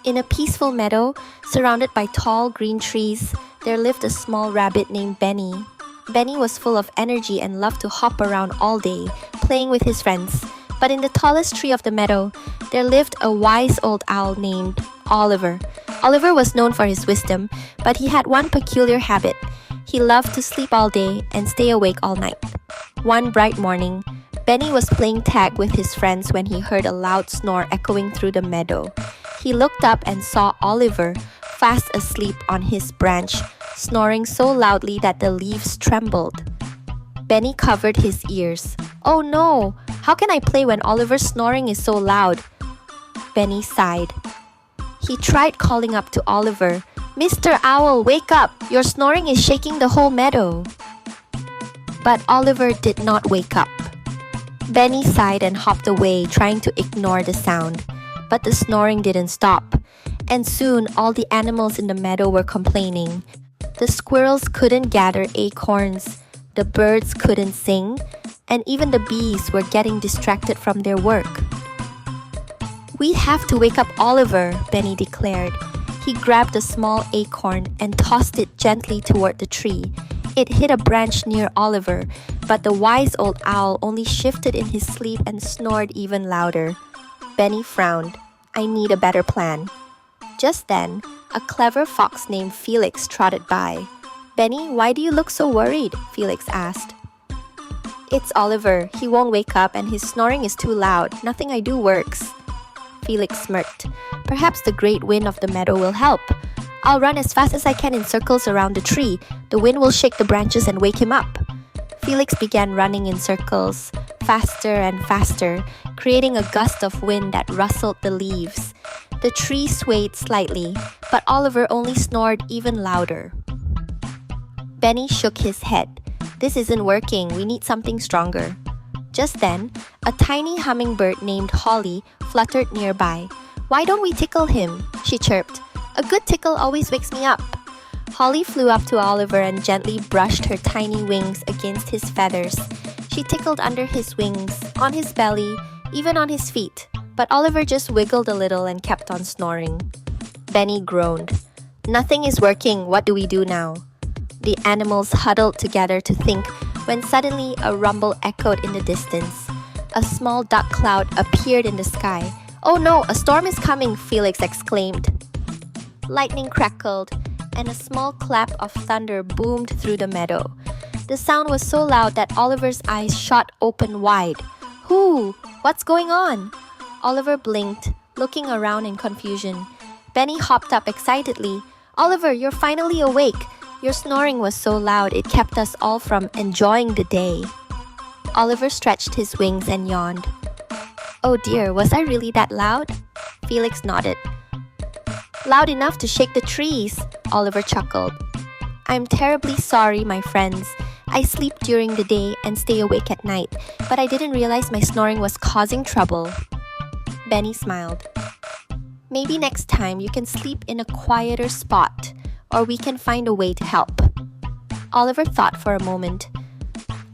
In a peaceful meadow, surrounded by tall green trees, there lived a small rabbit named Benny. Benny was full of energy and loved to hop around all day, playing with his friends. But in the tallest tree of the meadow, there lived a wise old owl named Oliver. Oliver was known for his wisdom, but he had one peculiar habit. He loved to sleep all day and stay awake all night. One bright morning, Benny was playing tag with his friends when he heard a loud snore echoing through the meadow. He looked up and saw Oliver, fast asleep on his branch, snoring so loudly that the leaves trembled. Benny covered his ears. "Oh no! How can I play when Oliver's snoring is so loud?" Benny sighed. He tried calling up to Oliver, "Mr. Owl, wake up! Your snoring is shaking the whole meadow." But Oliver did not wake up. Benny sighed and hopped away, trying to ignore the sound. But the snoring didn't stop, and soon all the animals in the meadow were complaining. The squirrels couldn't gather acorns, the birds couldn't sing, and even the bees were getting distracted from their work. "We have to wake up Oliver," Benny declared. He grabbed a small acorn and tossed it gently toward the tree. It hit a branch near Oliver, but the wise old owl only shifted in his sleep and snored even louder. Benny frowned. "I need a better plan." Just then, a clever fox named Felix trotted by. "Benny, why do you look so worried?" Felix asked. "It's Oliver. He won't wake up and his snoring is too loud. Nothing I do works." Felix smirked. "Perhaps the great wind of the meadow will help. I'll run as fast as I can in circles around the tree. The wind will shake the branches and wake him up." Felix began running in circles, faster and faster, creating a gust of wind that rustled the leaves. The tree swayed slightly, but Oliver only snored even louder. Benny shook his head. "This isn't working. We need something stronger." Just then, a tiny hummingbird named Holly fluttered nearby. "Why don't we tickle him?" she chirped. "A good tickle always wakes me up." Holly flew up to Oliver and gently brushed her tiny wings against his feathers. She tickled under his wings, on his belly, even on his feet, but Oliver just wiggled a little and kept on snoring. Benny groaned. "Nothing is working. What do we do now?" The animals huddled together to think when suddenly a rumble echoed in the distance. A small dark cloud appeared in the sky. "Oh no, a storm is coming!" Felix exclaimed. Lightning crackled, and a small clap of thunder boomed through the meadow. The sound was so loud that Oliver's eyes shot open wide. "Whoo! What's going on?" Oliver blinked, looking around in confusion. Benny hopped up excitedly. "Oliver, you're finally awake! Your snoring was so loud it kept us all from enjoying the day." Oliver stretched his wings and yawned. "Oh dear, was I really that loud?" Felix nodded. "Loud enough to shake the trees," Oliver chuckled. "I'm terribly sorry, my friends. I sleep during the day and stay awake at night, but I didn't realize my snoring was causing trouble." Benny smiled. "Maybe next time you can sleep in a quieter spot, or we can find a way to help." Oliver thought for a moment.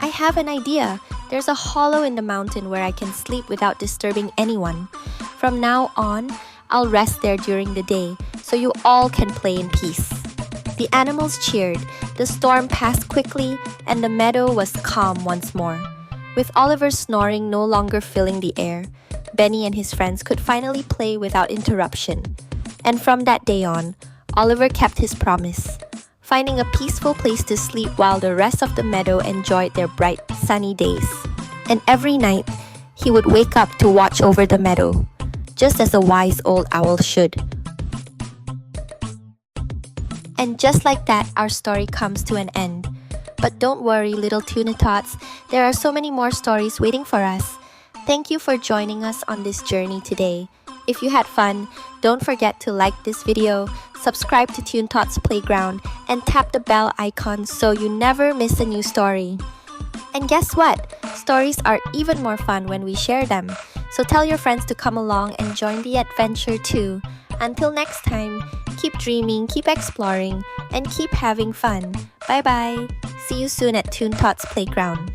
"I have an idea. There's a hollow in the mountain where I can sleep without disturbing anyone. From now on, I'll rest there during the day, so you all can play in peace." The animals cheered, the storm passed quickly, and the meadow was calm once more. With Oliver's snoring no longer filling the air, Benny and his friends could finally play without interruption. And from that day on, Oliver kept his promise, finding a peaceful place to sleep while the rest of the meadow enjoyed their bright, sunny days. And every night, he would wake up to watch over the meadow, just as a wise old owl should. And just like that, our story comes to an end. But don't worry, little tuna tots, there are so many more stories waiting for us. Thank you for joining us on this journey today. If you had fun, don't forget to like this video, subscribe to Toon Tots Playground, and tap the bell icon so you never miss a new story. And guess what? Stories are even more fun when we share them. So tell your friends to come along and join the adventure too. Until next time, keep dreaming, keep exploring, and keep having fun. Bye-bye. See you soon at Toon Tots Playground.